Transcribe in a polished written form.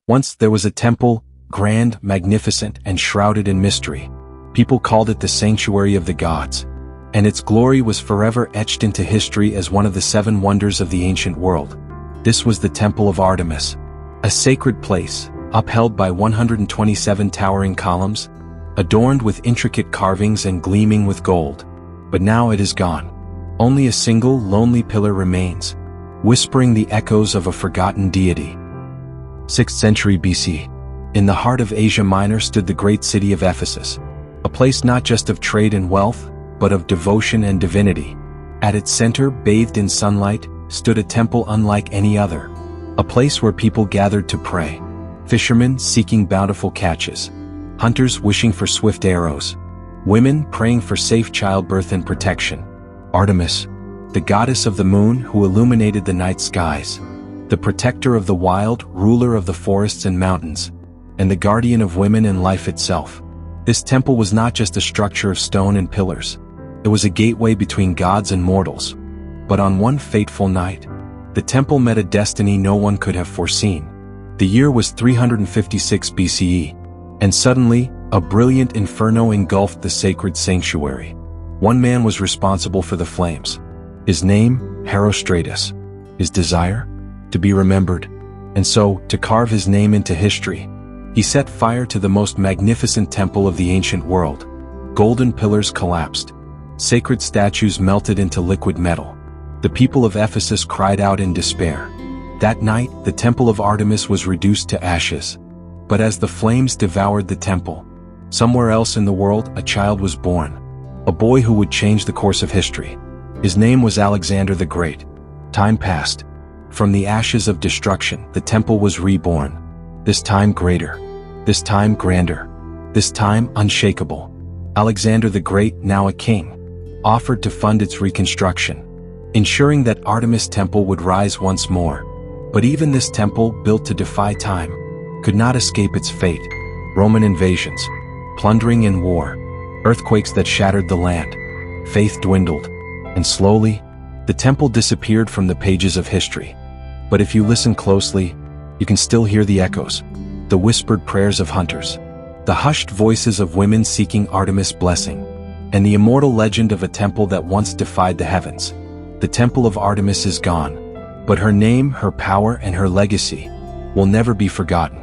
Once there was a temple, grand, magnificent, and shrouded in mystery. People called it the sanctuary of the gods, and its glory was forever etched into history as one of the 7 wonders of the ancient world. This was the Temple of Artemis, a sacred place, upheld by 127 towering columns, adorned with intricate carvings and gleaming with gold. But now it is gone. Only a single, lonely pillar remains, whispering the echoes of a forgotten deity. 6th century BC. In the heart of Asia Minor stood the great city of Ephesus, a place not just of trade and wealth, but of devotion and divinity. At its center, bathed in sunlight, stood a temple unlike any other, a place where people gathered to pray, fishermen seeking bountiful catches, hunters wishing for swift arrows, women praying for safe childbirth and protection. Artemis, the goddess of the moon who illuminated the night skies, the protector of the wild, ruler of the forests and mountains, and the guardian of women and life itself. This temple was not just a structure of stone and pillars. It was a gateway between gods and mortals. But on one fateful night, the temple met a destiny no one could have foreseen. The year was 356 BCE, and suddenly, a brilliant inferno engulfed the sacred sanctuary. One man was responsible for the flames. His name, Herostratus. His desire? To be remembered, and so, to carve his name into history. He set fire to the most magnificent temple of the ancient world. Golden pillars collapsed. Sacred statues melted into liquid metal. The people of Ephesus cried out in despair. That night, the Temple of Artemis was reduced to ashes. But as the flames devoured the temple, somewhere else in the world, a child was born. A boy who would change the course of history. His name was Alexander the Great. Time passed. From the ashes of destruction, the temple was reborn. This time greater. This time grander. This time unshakable. Alexander the Great, now a king, offered to fund its reconstruction, ensuring that Artemis Temple would rise once more. But even this temple, built to defy time, could not escape its fate. Roman invasions, plundering and war, earthquakes that shattered the land. Faith dwindled, and slowly, the temple disappeared from the pages of history. But if you listen closely, you can still hear the echoes, the whispered prayers of hunters, the hushed voices of women seeking Artemis' blessing, and the immortal legend of a temple that once defied the heavens. The Temple of Artemis is gone, but her name, her power, and her legacy will never be forgotten.